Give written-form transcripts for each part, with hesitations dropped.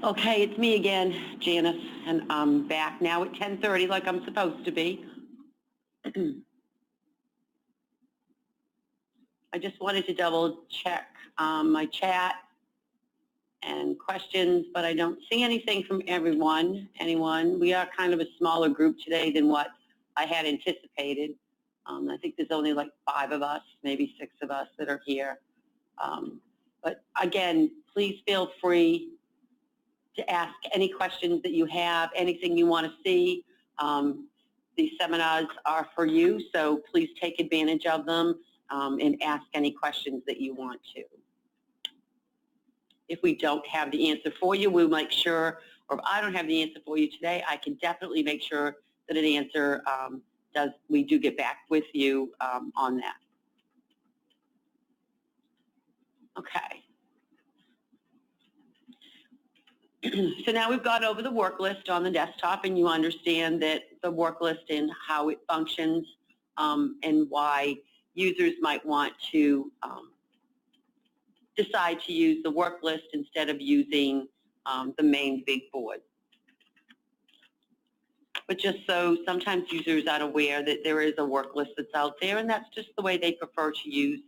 Okay, it's me again, Janice, and I'm back now at 10:30 like I'm supposed to be. I just wanted to double check my chat and questions, but I don't see anything from anyone. We are kind of a smaller group today than what I had anticipated. I think there's only like 5 of us, maybe 6 of us that are here. But again, please feel free to ask any questions that you have, anything you want to see. These seminars are for you, so please take advantage of them and ask any questions that you want to. If we don't have the answer for you, we'll make sure, or if I don't have the answer for you today, I can definitely make sure that an answer we do get back with you on that. Okay. So now we've gone over the work list on the desktop, and you understand that the work list and how it functions and why users might want to decide to use the work list instead of using the main big board. But just so sometimes users aren't aware that there is a work list that's out there, and that's just the way they prefer to use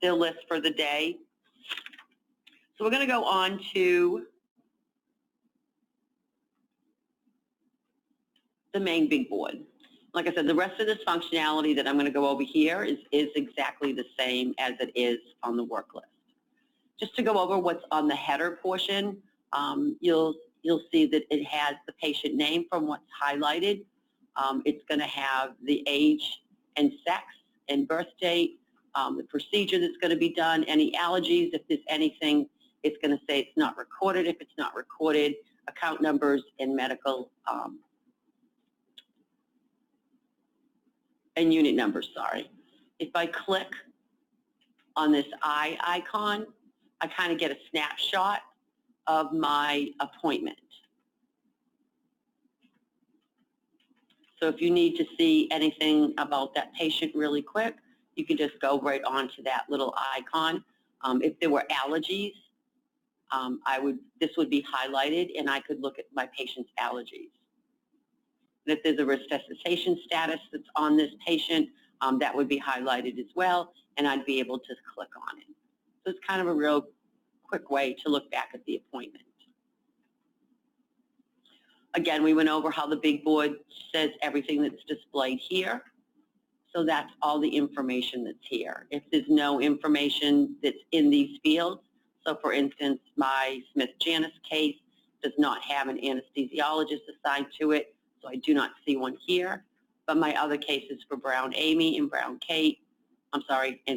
their list for the day. So we're going to go on to the main big board. Like I said, the rest of this functionality that I'm going to go over here is exactly the same as it is on the work list. Just to go over what's on the header portion, you'll see that it has the patient name from what's highlighted. It's going to have the age and sex and birth date, the procedure that's going to be done, any allergies, if there's anything. It's going to say it's not recorded if it's not recorded, account numbers, and medical and unit numbers, sorry. If I click on this eye icon, I kind of get a snapshot of my appointment. So if you need to see anything about that patient really quick, you can just go right onto that little icon. If there were allergies, this would be highlighted, and I could look at my patient's allergies. And if there's a resuscitation status that's on this patient, that would be highlighted as well, and I'd be able to click on it. So it's kind of a real quick way to look back at the appointment. Again, we went over how the big board says everything that's displayed here. So that's all the information that's here. If there's no information that's in these fields, so for instance, my Smith-Janis case does not have an anesthesiologist assigned to it, so I do not see one here. But my other cases for Brown Amy and Brown Kate, and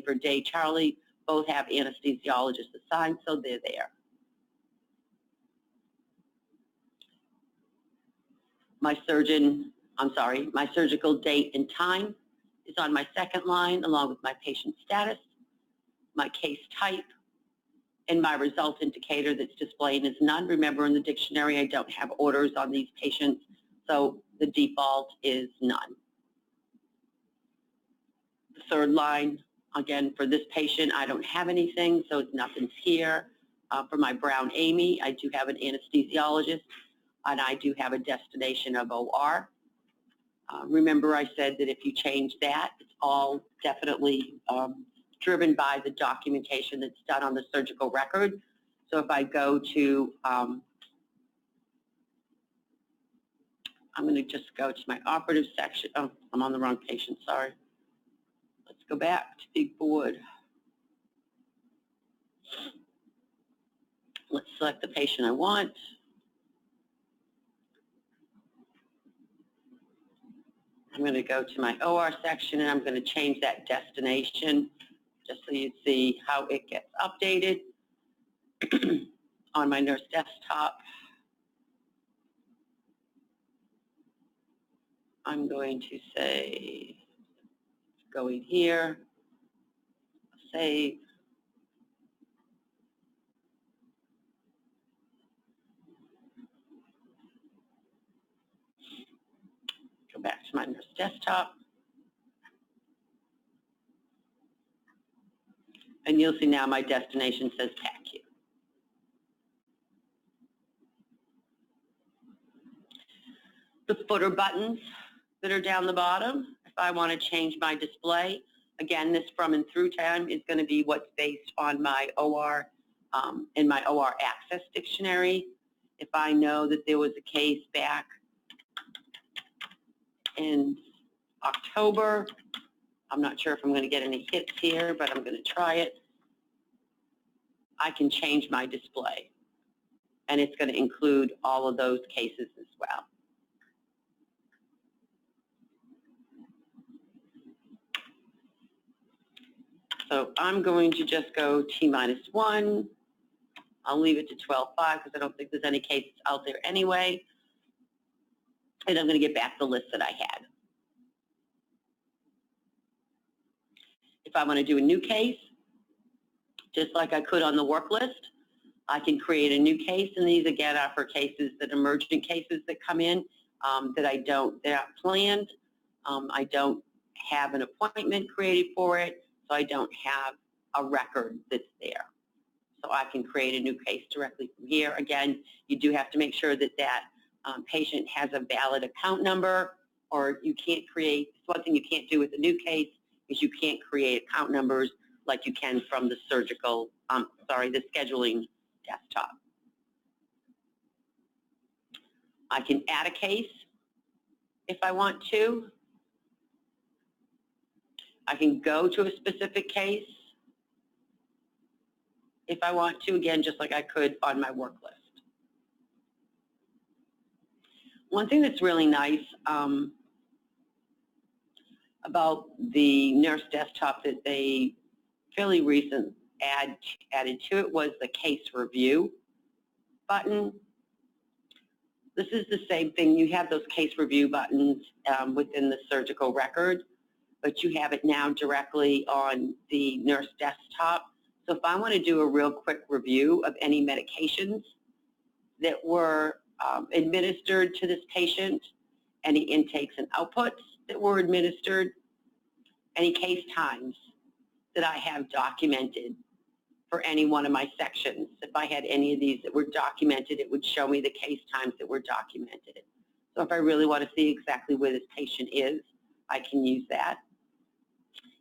for Day Charlie, both have anesthesiologists assigned, so they're there. My surgical date and time is on my second line, along with my patient status, my case type, and my result indicator that's displayed is none. Remember, in the dictionary, I don't have orders on these patients, so the default is none. The third line, again, for this patient, I don't have anything, so nothing's here. For my Brown Amy, I do have an anesthesiologist, and I do have a destination of OR. Remember, I said that if you change that, it's all definitely driven by the documentation that's done on the surgical record. So if I go to, I'm going to just go to my operative section. Oh, I'm on the wrong patient, sorry. Let's go back to big board. Let's select the patient I want. I'm going to go to my OR section, and I'm going to change that destination just so you see how it gets updated on my nurse desktop. I'm going to say, go in here, save. Go back to my nurse desktop. And you'll see now my destination says PACU. footer buttons that are down the bottom. If I want to change my display, again, this from and through time is going to be what's based on my OR, in my OR Access Dictionary. If I know that there was a case back in October, I'm not sure if I'm going to get any hits here, but I'm going to try it. I can change my display, and it's going to include all of those cases as well. So I'm going to just go T-1. I'll leave it to 12.5 because I don't think there's any cases out there anyway. And I'm going to get back the list that I had. If I want to do a new case, just like I could on the work list, I can create a new case, and these again are for cases that emergent cases that come in they're not planned. I don't have an appointment created for it, so I don't have a record that's there. So I can create a new case directly from here. Again, you do have to make sure that that patient has a valid account number, or you can't create, one thing you can't do with a new case is you can't create account numbers like you can from the surgical, the scheduling desktop. I can add a case if I want to. I can go to a specific case if I want to, again, just like I could on my work list. One thing that's really nice about the nurse desktop that they fairly recent added to it was the case review button. This is the same thing. You have those case review buttons within the surgical record, but you have it now directly on the nurse desktop. So if I want to do a real quick review of any medications that were administered to this patient, any intakes and outputs that were administered, any case times that I have documented for any one of my sections. If I had any of these that were documented, it would show me the case times that were documented. So if I really want to see exactly where this patient is, I can use that.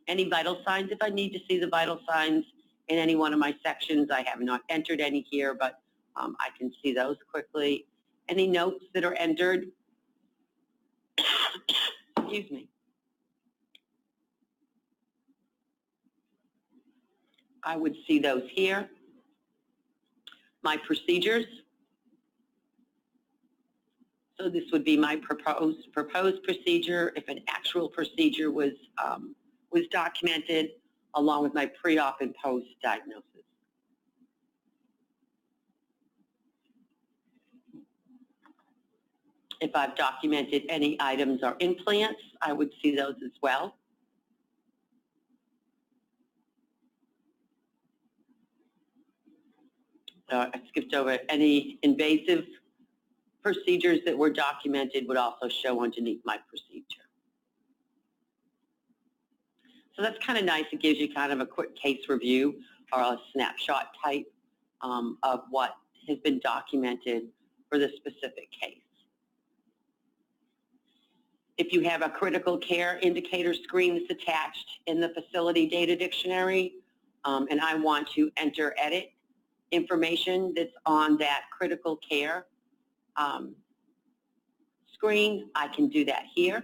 Any vital signs, if I need to see the vital signs in any one of my sections, I have not entered any here, but I can see those quickly. Any notes that are entered, excuse me, I would see those here. My procedures. So this would be my proposed procedure if an actual procedure was documented, along with my pre-op and post diagnosis. If I've documented any items or implants, I would see those as well. I skipped over any invasive procedures that were documented would also show underneath my procedure. So that's kind of nice. It gives you kind of a quick case review or a snapshot type of what has been documented for the specific case. If you have a critical care indicator screen that's attached in the facility data dictionary, and I want to enter edit information that's on that critical care screen, I can do that here.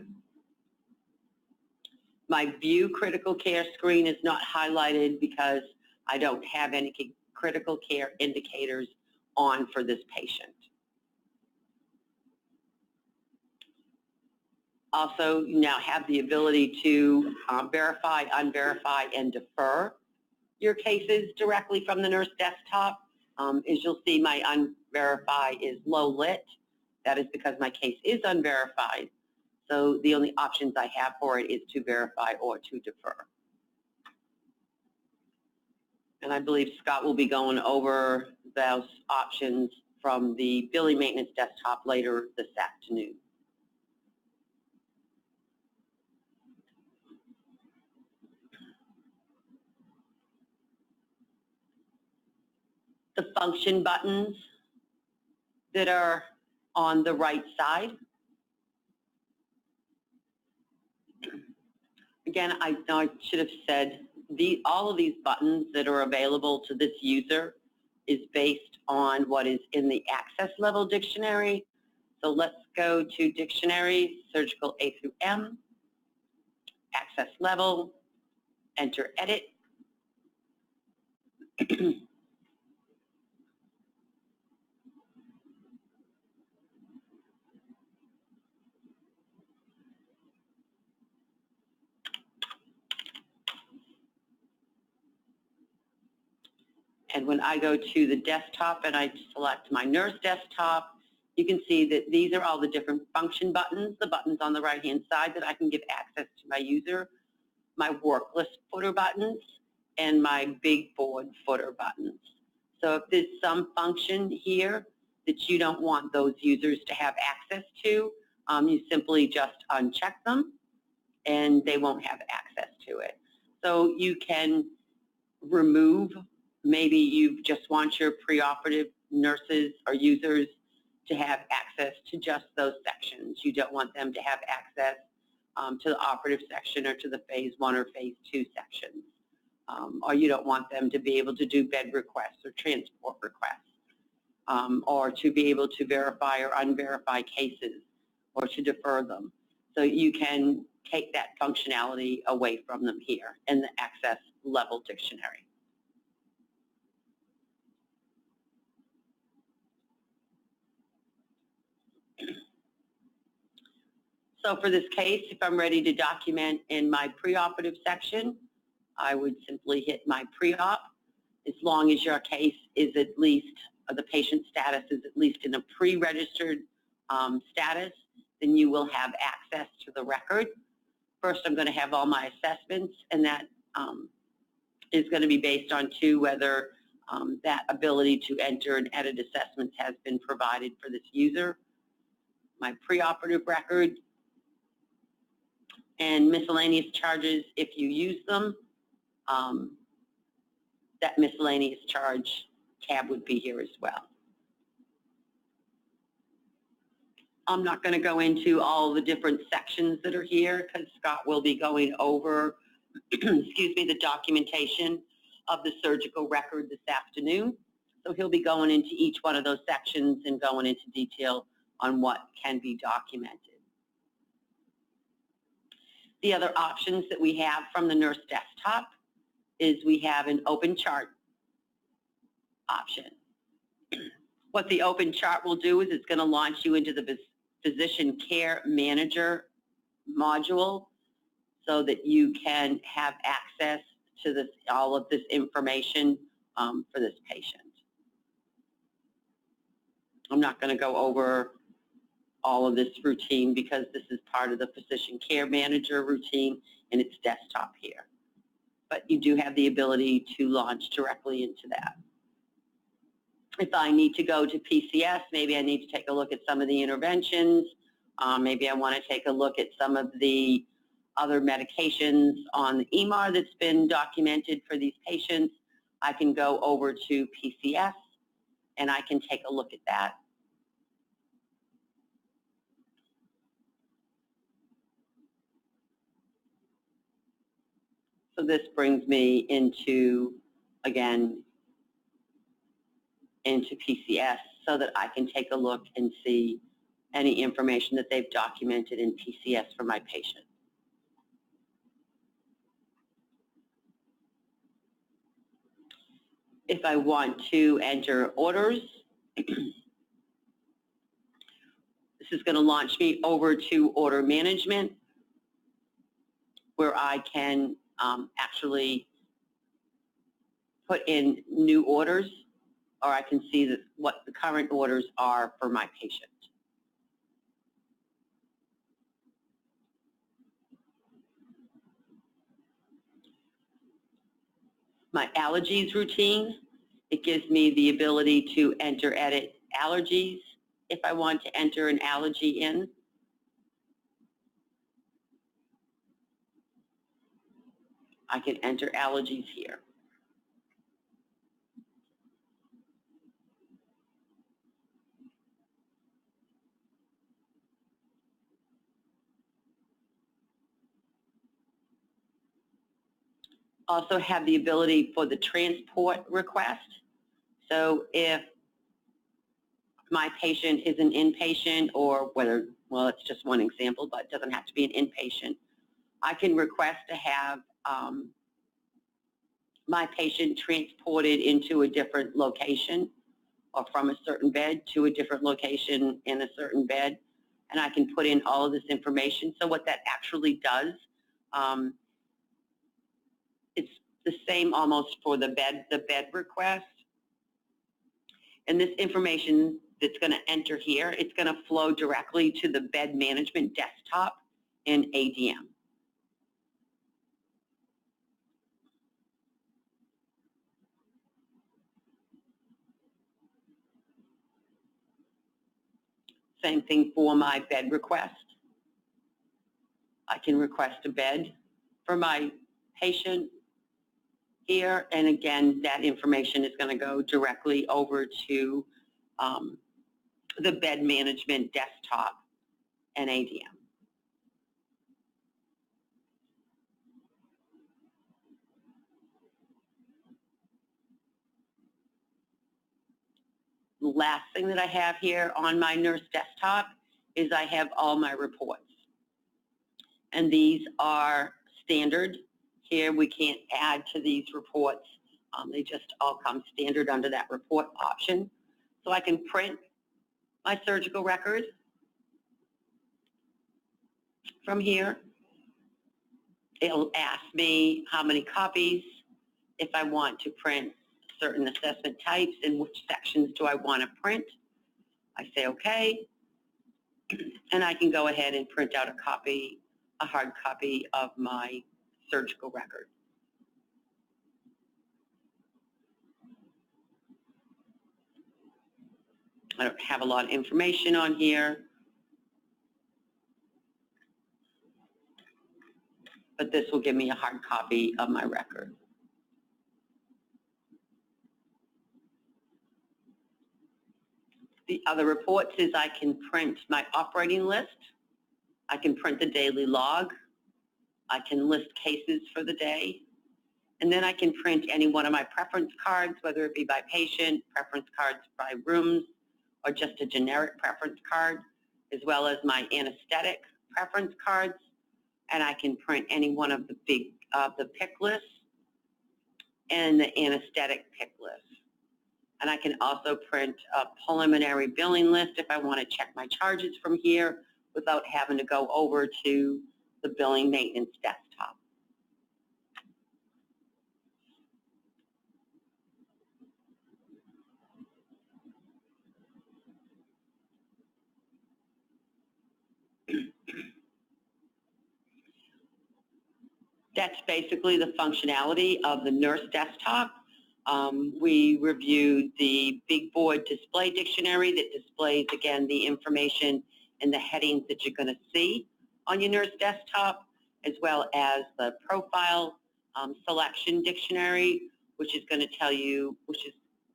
My view critical care screen is not highlighted because I don't have any critical care indicators on for this patient. Also, you now have the ability to verify, unverify, and defer your cases directly from the nurse desktop. As you'll see, my unverify is low lit. That is because my case is unverified. So the only options I have for it is to verify or to defer. And I believe Scott will be going over those options from the billing maintenance desktop later this afternoon. The function buttons that are on the right side. Again, I know I should have said all of these buttons that are available to this user is based on what is in the access level dictionary. So let's go to dictionary, surgical A through M, access level, enter edit. And when I go to the desktop and I select my nurse desktop, you can see that these are all the different function buttons, the buttons on the right-hand side that I can give access to my user, my work list footer buttons, and my big board footer buttons. So if there's some function here that you don't want those users to have access to, you simply just uncheck them and they won't have access to it. So you can remove, maybe you just want your preoperative nurses or users to have access to just those sections. You don't want them to have access to the operative section or to the phase 1 or phase 2 sections. Or you don't want them to be able to do bed requests or transport requests, or to be able to verify or unverify cases or to defer them. So you can take that functionality away from them here in the access level dictionary. So for this case, if I'm ready to document in my preoperative section, I would simply hit my pre-op. As long as your case is at least, the patient status is at least in a pre-registered status, then you will have access to the record. First, I'm going to have all my assessments, and that is going to be based on whether that ability to enter and edit assessments has been provided for this user. My preoperative record and miscellaneous charges, if you use them, that miscellaneous charge tab would be here as well. I'm not going to go into all the different sections that are here because Scott will be going over, excuse me, the documentation of the surgical record this afternoon. So he'll be going into each one of those sections and going into detail on what can be documented. The other options that we have from the nurse desktop is we have an open chart option. What the open chart will do is it's going to launch you into the physician care manager module so that you can have access to all of this information for this patient. I'm not going to go over all of this routine because this is part of the physician care manager routine and it's desktop here. But you do have the ability to launch directly into that. If I need to go to PCS, maybe I need to take a look at some of the interventions. Maybe I want to take a look at some of the other medications on the EMR that's been documented for these patients. I can go over to PCS and I can take a look at that. So this brings me into, again, into PCS so that I can take a look and see any information that they've documented in PCS for my patient. If I want to enter orders, this is going to launch me over to order management where I can actually put in new orders, or I can see what the current orders are for my patient. My allergies routine, it gives me the ability to enter, edit allergies if I want to enter an allergy in. I can enter allergies here. also have the ability for the transport request. So if my patient is an inpatient, or whether, well, it's just one example, but it doesn't have to be an inpatient, I can request to have my patient transported into a different location, or from a certain bed to a different location in a certain bed, and I can put in all of this information. So what that actually does, it's the same almost for the bed request. And this information that's going to enter here, it's going to flow directly to the bed management desktop in ADM. Same thing for my bed request. I can request a bed for my patient here, and again, that information is going to go directly over to the bed management desktop and ADM. The last thing that I have here on my nurse desktop is I have all my reports. And these are standard. Here we can't add to these reports. They just all come standard under that report option. So I can print my surgical record from here. It'll ask me how many copies, if I want to print certain assessment types, and which sections do I want to print. I say okay, and I can go ahead and print out a hard copy of my surgical record. I don't have a lot of information on here, but this will give me a hard copy of my record. The other reports is I can print my operating list. I can print the daily log. I can list cases for the day. And then I can print any one of my preference cards, whether it be by patient, preference cards by rooms, or just a generic preference card, as well as my anesthetic preference cards. And I can print any one of the the pick lists and the anesthetic pick list. And I can also print a preliminary billing list if I want to check my charges from here without having to go over to the billing maintenance desktop. That's basically the functionality of the nurse desktop. We reviewed the big board display dictionary that displays, again, the information and the headings that you're going to see on your nurse desktop, as well as the profile selection dictionary, which is going to tell you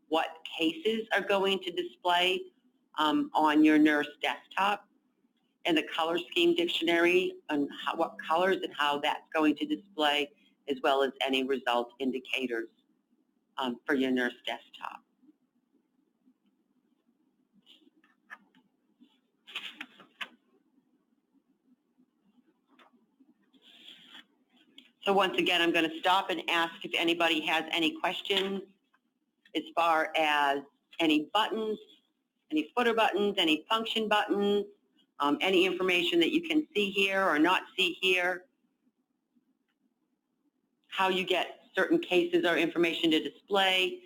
what cases are going to display on your nurse desktop, and the color scheme dictionary on what colors and how that's going to display, as well as any result indicators for your nurse desktop. So once again, I'm going to stop and ask if anybody has any questions as far as any buttons, any footer buttons, any function buttons, any information that you can see here or not see here, how you get certain cases or information to display.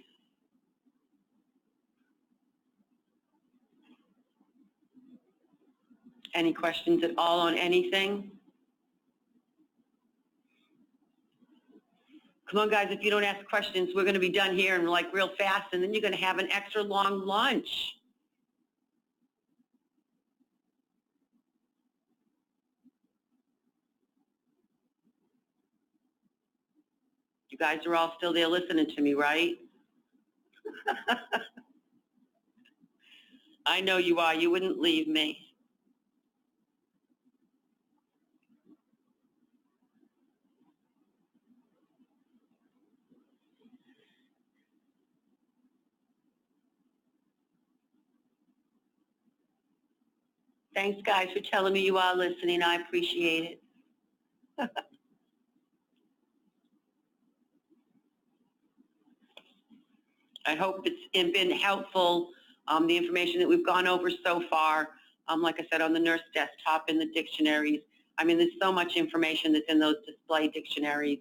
Any questions at all on anything? Come on, guys, if you don't ask questions, we're going to be done here and like real fast, and then you're going to have an extra long lunch. You guys are all still there listening to me, right? I know you are. You wouldn't leave me. Thanks, guys, for telling me you are listening. I appreciate it. I hope it's been helpful, the information that we've gone over so far. Like I said, on the nurse desktop in the dictionaries. I mean, there's so much information that's in those display dictionaries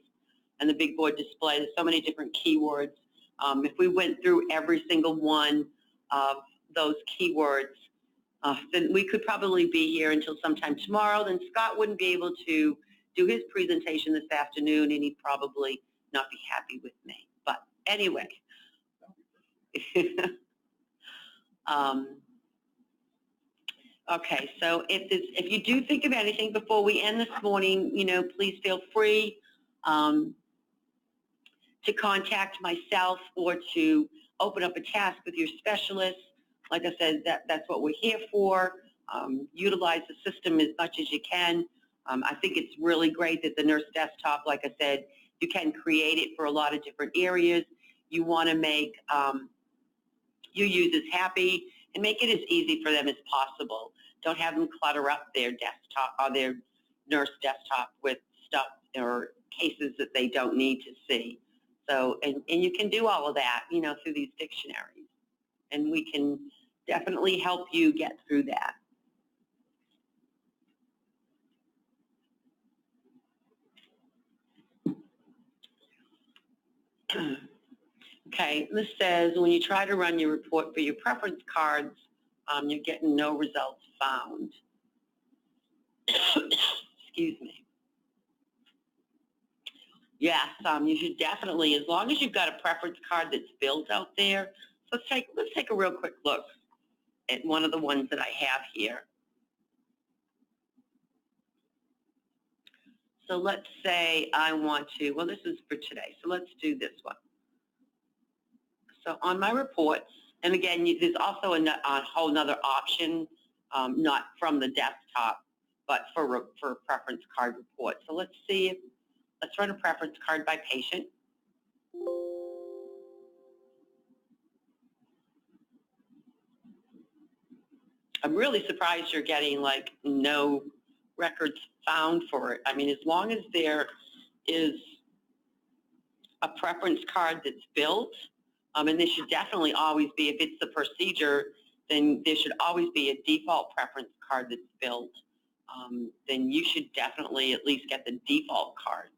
and the big board display. There's so many different keywords. If we went through every single one of those keywords, then we could probably be here until sometime tomorrow. Then Scott wouldn't be able to do his presentation this afternoon, and he'd probably not be happy with me. But anyway. Okay, so if you do think of anything before we end this morning, please feel free to contact myself or to open up a task with your specialist. Like I said, that's what we're here for. Utilize the system as much as you can. I think it's really great that the nurse desktop, like I said, you can create it for a lot of different areas. You want to make your users happy and make it as easy for them as possible. Don't have them clutter up their desktop or their nurse desktop with stuff or cases that they don't need to see. So, and you can do all of that, through these dictionaries. And we can definitely help you get through that. Okay, this says when you try to run your report for your preference cards, you're getting no results found. Excuse me. Yes, you should definitely, as long as you've got a preference card that's built out there. So let's take a real quick look at one of the ones that I have here. So let's say I want to, well, this is for today, so let's do this one. So on my reports, and again, there's also a whole nother option, not from the desktop, but for preference card reports. So let's see, let's run a preference card by patient. I'm really surprised you're getting like no records found for it. I mean, as long as there is a preference card that's built, and there should definitely always be, if it's the procedure, then there should always be a default preference card that's built. Then you should definitely at least get the default card.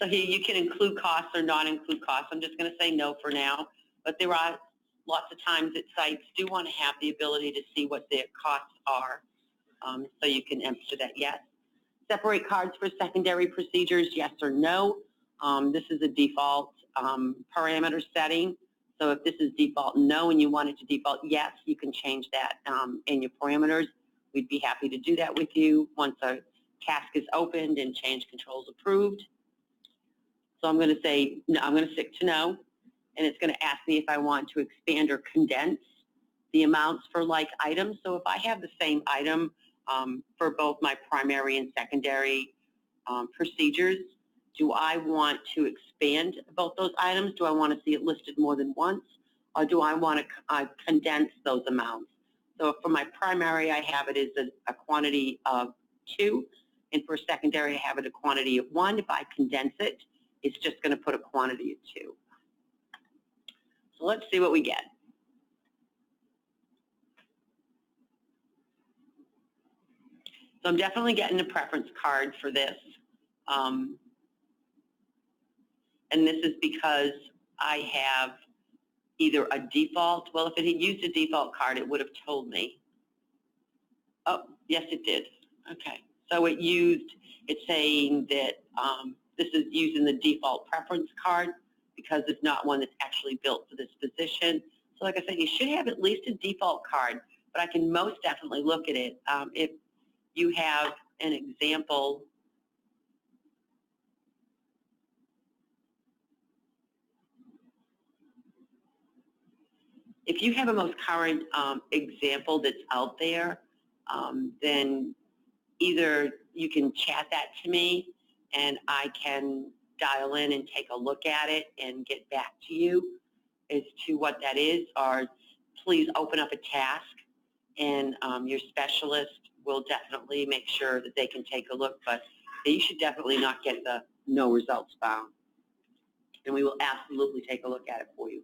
So here you can include costs or not include costs. I'm just going to say no for now, but there are lots of times that sites do want to have the ability to see what their costs are, so you can enter that yes. Separate cards for secondary procedures, yes or no. This is a default parameter setting. So if this is default no and you want it to default yes, you can change that in your parameters. We'd be happy to do that with you once a task is opened and change controls approved. So I'm going to say, no, I'm going to stick to no, and it's going to ask me if I want to expand or condense the amounts for like items. So if I have the same item for both my primary and secondary procedures, do I want to expand both those items? Do I want to see it listed more than once? Or do I want to condense those amounts? So for my primary, I have it as a quantity of 2, and for secondary, I have it a quantity of 1. If I condense it, it's just going to put a quantity of 2. So let's see what we get. So I'm definitely getting a preference card for this. And this is because I have either a default, well, if it had used a default card, it would have told me. Oh, yes, it did. Okay. So it's saying that this is using the default preference card because it's not one that's actually built for this position. So like I said, you should have at least a default card, but I can most definitely look at it. If you have an example, if you have a most current example that's out there, then either you can chat that to me and I can dial in and take a look at it and get back to you as to what that is, or please open up a task and your specialist will definitely make sure that they can take a look, but you should definitely not get the no results found. And we will absolutely take a look at it for you.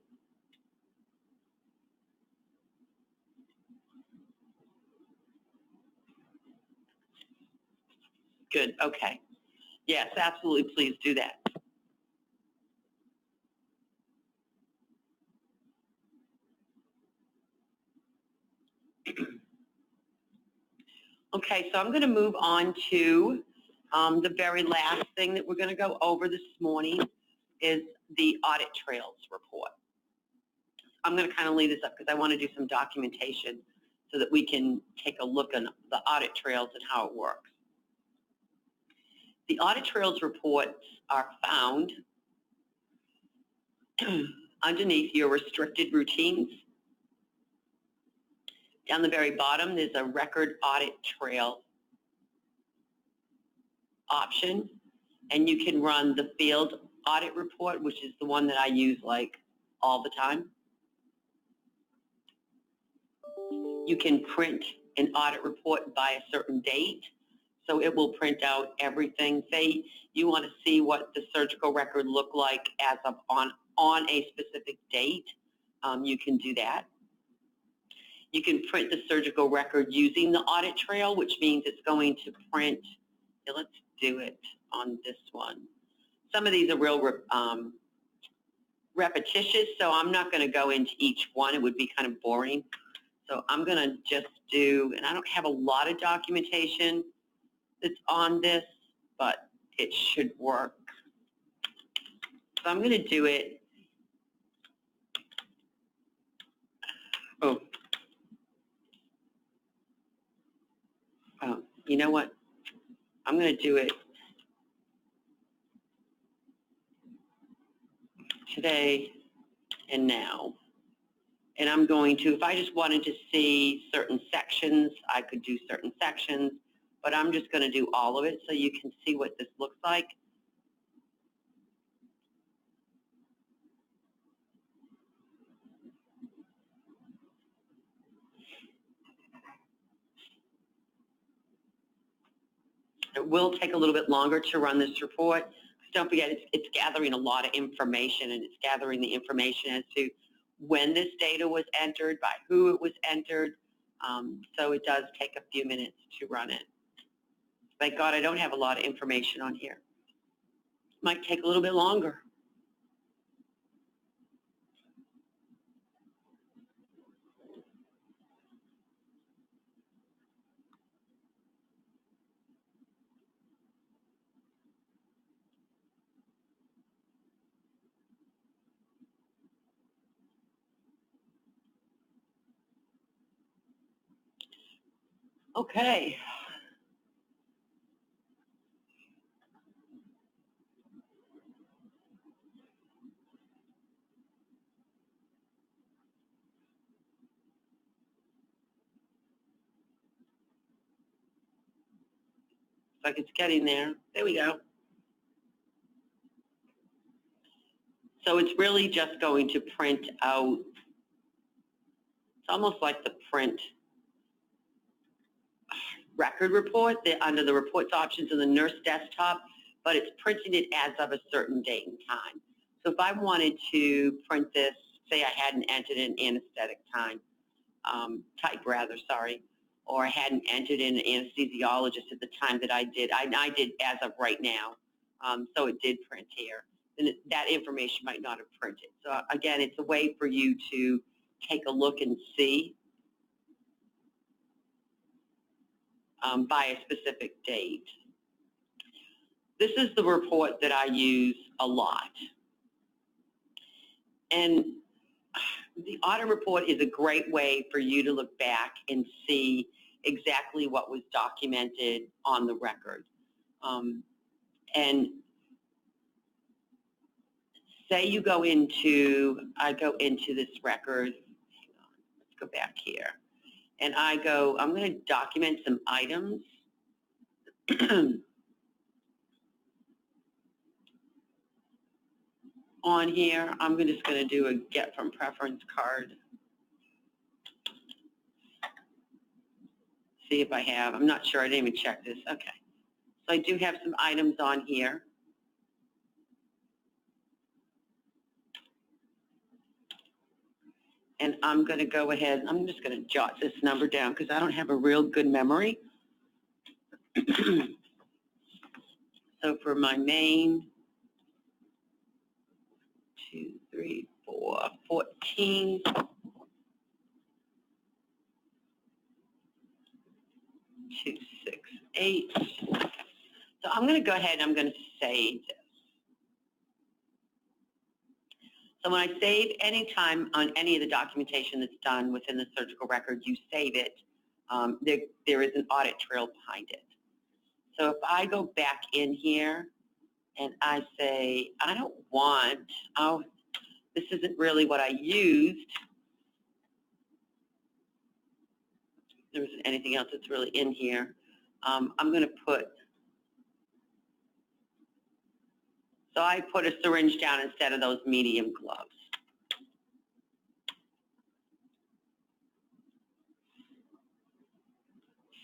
Good, okay. Yes, absolutely, please do that. Okay, so I'm going to move on to the very last thing that we're going to go over this morning is the audit trails report. I'm going to kind of leave this up because I want to do some documentation so that we can take a look at the audit trails and how it works. The audit trails reports are found underneath your restricted routines. Down the very bottom, there's a record audit trail option, and you can run the field audit report, which is the one that I use like all the time. You can print an audit report by a certain date, so it will print out everything. Say you want to see what the surgical record looked like as of on a specific date, you can do that. You can print the surgical record using the audit trail, which means it's going to print. Let's do it on this one. Some of these are real repetitious, so I'm not going to go into each one. It would be kind of boring. So I'm going to just do, and I don't have a lot of documentation that's on this, but it should work. So I'm going to do it. Oh, you know what? I'm going to do it today and now. And I'm going to, if I just wanted to see certain sections, I could do certain sections, but I'm just going to do all of it so you can see what this looks like. It will take a little bit longer to run this report. Don't forget, it's gathering a lot of information, and it's gathering the information as to when this data was entered, by who it was entered. So it does take a few minutes to run it. Thank God I don't have a lot of information on here. Might take a little bit longer. Okay. Like it's getting there. There we go. So it's really just going to print out, it's almost like the print record report under the reports options in the nurse desktop, but it's printing it as of a certain date and time. So if I wanted to print this, say I hadn't entered in anesthetic type, or I hadn't entered in an anesthesiologist at the time that I did as of right now, so it did print here. Then that information might not have printed. So again, it's a way for you to take a look and see by a specific date. This is the report that I use a lot. And the audit report is a great way for you to look back and see exactly what was documented on the record. And say you go into, I go into this record, hang on, let's go back here. And I'm going to document some items. On here, I'm just going to do a get from preference card. see if I have. I'm not sure. I didn't even check this. Okay. So I do have some items on here. And I'm going to go ahead. I'm just going to jot this number down because I don't have a real good memory. So for my main, 2, 3, 4, 14. 2, 6, 8. So I'm going to go ahead and I'm going to save this. So when I save any time on any of the documentation that's done within the surgical record, you save it. There is an audit trail behind it. So if I go back in here and I say, I don't want, oh, this isn't really what I used. There isn't anything else that's really in here. I'm going to put, so I put a syringe down instead of those medium gloves.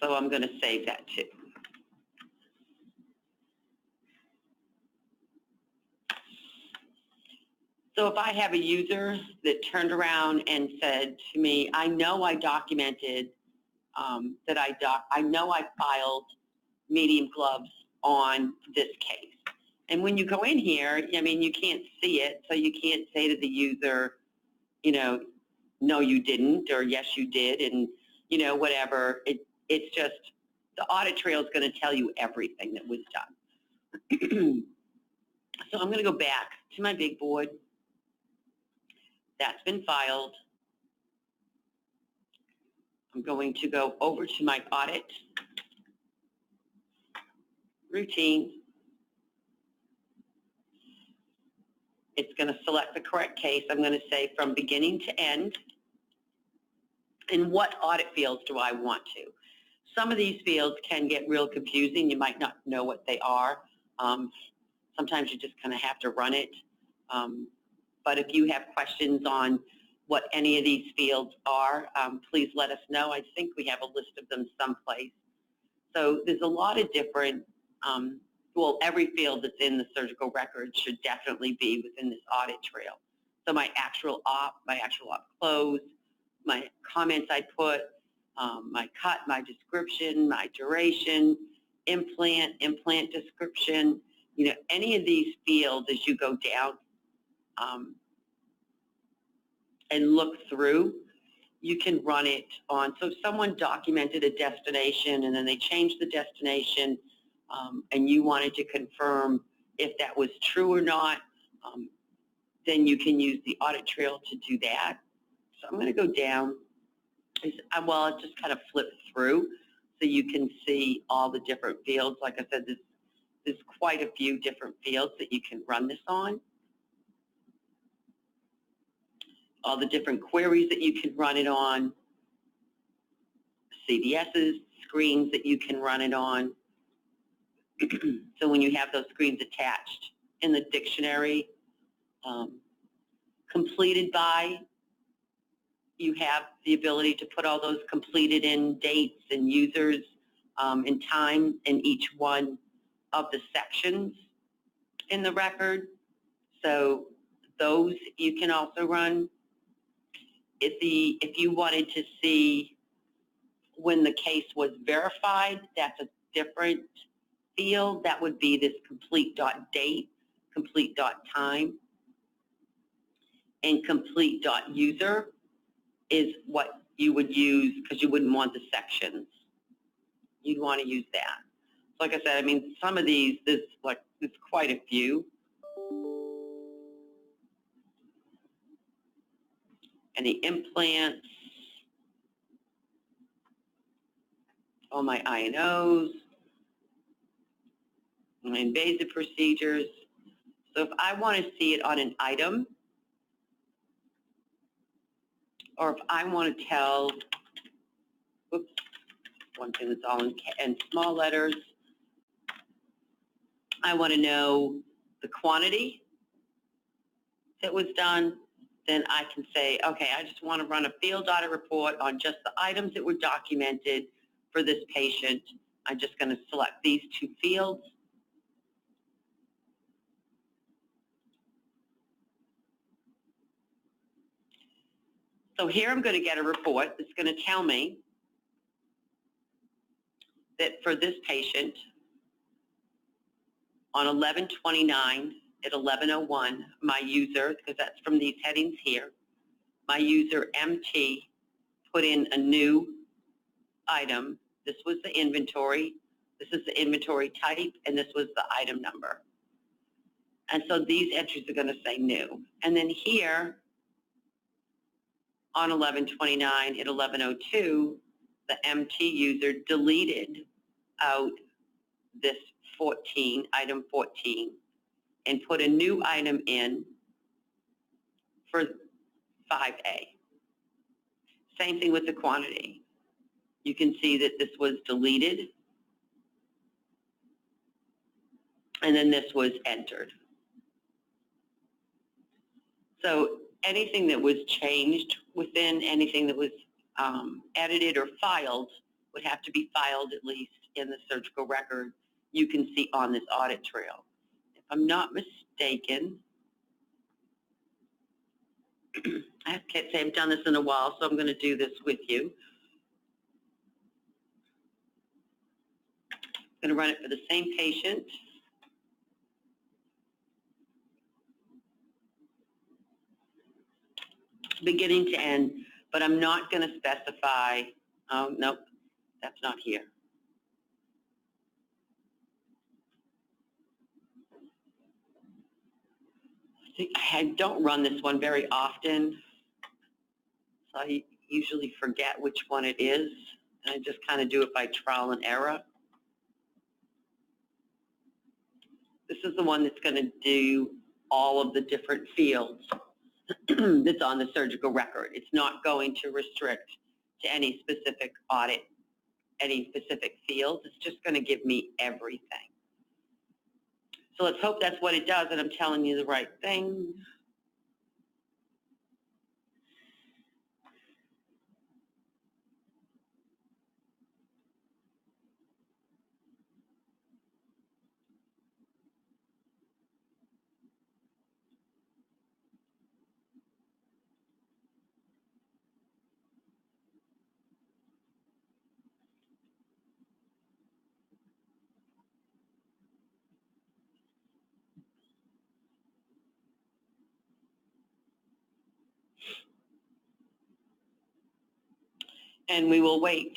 So I'm going to save that too. So if I have a user that turned around and said to me, I know I documented that I know I filed medium gloves on this case. And when you go in here, I mean, you can't see it, so you can't say to the user, you know, no, you didn't, or yes, you did, and, you know, whatever. It's just the audit trail is going to tell you everything that was done. So I'm going to go back to my big board. That's been filed. I'm going to go over to my audit routine. It's going to select the correct case. I'm going to say from beginning to end. And what audit fields do I want to? Some of these fields can get real confusing. You might not know what they are. Sometimes you just kind of have to run it. But if you have questions on what any of these fields are, please let us know. I think we have a list of them someplace. So there's a lot of different, well, every field that's in the surgical record should definitely be within this audit trail. So my actual op close, my comments I put, my cut, my description, my duration, implant description, you know, any of these fields as you go down and look through, you can run it on. So if someone documented a destination and then they changed the destination and you wanted to confirm if that was true or not, then you can use the audit trail to do that. So I'm going to go down. Well, I'll just kind of flip through so you can see all the different fields. Like I said, there's quite a few different fields that you can run this on. All the different queries that you can run it on, CDSs, screens that you can run it on. So when you have those screens attached in the dictionary, completed by, you have the ability to put all those completed in dates and users and time in each one of the sections in the record. So those you can also run. If you wanted to see when the case was verified, that's a different field. That would be this complete.date, complete.time, and complete.user is what you would use because you wouldn't want the sections. You'd want to use that. So like I said, I mean, some of these, there's quite a few. Any implants, all my INOs, my invasive procedures. So if I want to see it on an item, or if I want to tell, oops, one thing that's all in small letters, I want to know the quantity that was done, then I can say, okay, I just want to run a field audit report on just the items that were documented for this patient, I'm just going to select these two fields. So here I'm going to get a report that's going to tell me that for this patient, on 11/29 at 11:01, my user, because that's from these headings here, my user MT put in a new item. This was the inventory, this is the inventory type, and this was the item number. And so these entries are going to say new. And then here, on 11/29 at 11:02, the MT user deleted out this 14, item 14, and put a new item in for 5A. Same thing with the quantity. You can see that this was deleted, and then this was entered. So anything that was changed within anything that was edited or filed would have to be filed at least in the surgical record you can see on this audit trail. If I'm not mistaken, I can't say I've done this in a while, so I'm going to do this with you. I'm going to run it for the same patient. Beginning to end, but I'm not going to specify, oh, nope, that's not here. I don't run this one very often, so I usually forget which one it is, and I just kind of do it by trial and error. This is the one that's going to do all of the different fields that's on the surgical record. It's not going to restrict to any specific audit, any specific fields. It's just going to give me everything. So let's hope that's what it does and I'm telling you the right thing. And we will wait.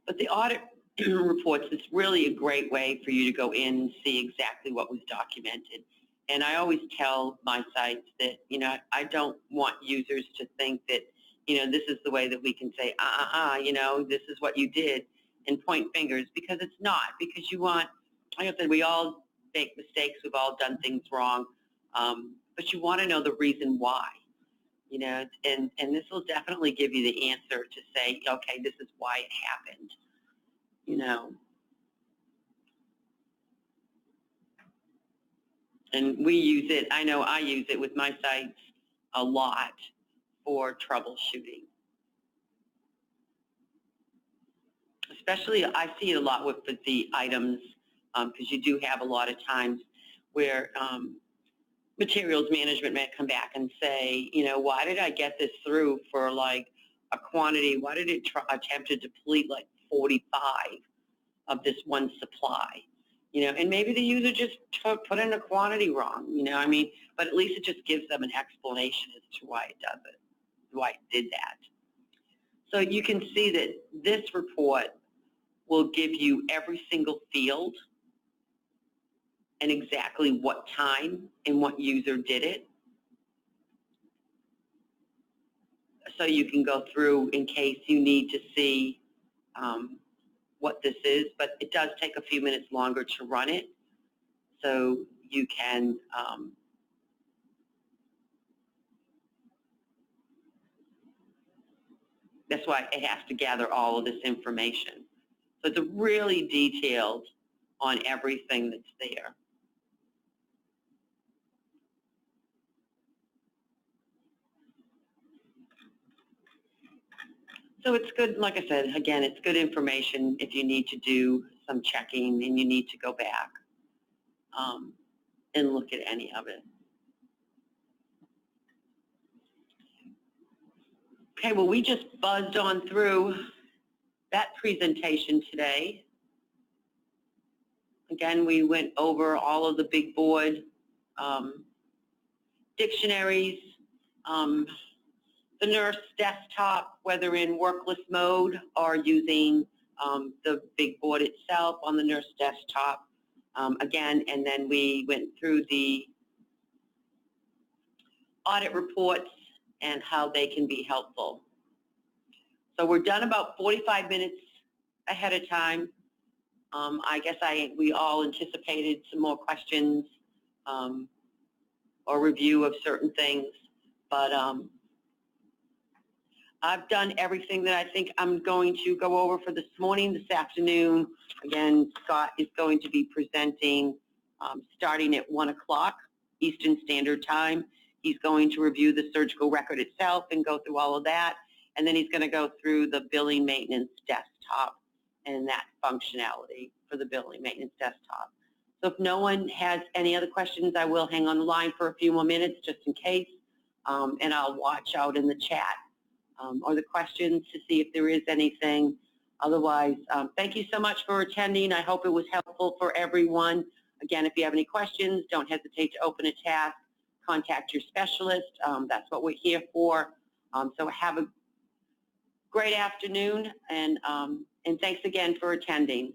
But the audit reports is really a great way for you to go in and see exactly what was documented. And I always tell my sites that, you know, I don't want users to think that, you know, this is the way that we can say, you know, this is what you did and point fingers, because it's not. Because you want, like I said, we all make mistakes. We've all done things wrong. But you want to know the reason why, you know, and this will definitely give you the answer to say, okay, this is why it happened, you know. And we use it, I know I use it with my sites a lot for troubleshooting. Especially, I see it a lot with the items, because you do have a lot of times where materials management may come back and say, you know, why did I get this through for like a quantity? Why did it attempt to deplete like 45 of this one supply? You know, and maybe the user just put in a quantity wrong, you know, I mean, but at least it just gives them an explanation as to why it does it, why it did that. So you can see that this report will give you every single field and exactly what time and what user did it. So you can go through in case you need to see what this is, but it does take a few minutes longer to run it. So you can That's why it has to gather all of this information. So it's really detailed on everything that's there. So it's good, like I said, again, it's good information if you need to do some checking and you need to go back and look at any of it. Okay, well, we just buzzed on through that presentation today. Again, we went over all of the big board dictionaries, the nurse desktop, whether in workless mode or using the big board itself on the nurse desktop. Again, and then we went through the audit reports and how they can be helpful. So we're done about 45 minutes ahead of time. I guess we all anticipated some more questions or review of certain things, but I've done everything that I think I'm going to go over for this morning. This afternoon, again, Scott is going to be presenting starting at 1 o'clock Eastern Standard Time. He's going to review the surgical record itself and go through all of that, and then he's going to go through the billing maintenance desktop and that functionality for the billing maintenance desktop. So if no one has any other questions, I will hang on the line for a few more minutes just in case, and I'll watch out in the chat or the questions to see if there is anything. Otherwise, thank you so much for attending. I hope it was helpful for everyone. Again, if you have any questions, don't hesitate to open a task, contact your specialist. That's what we're here for. So have a great afternoon, and thanks again for attending.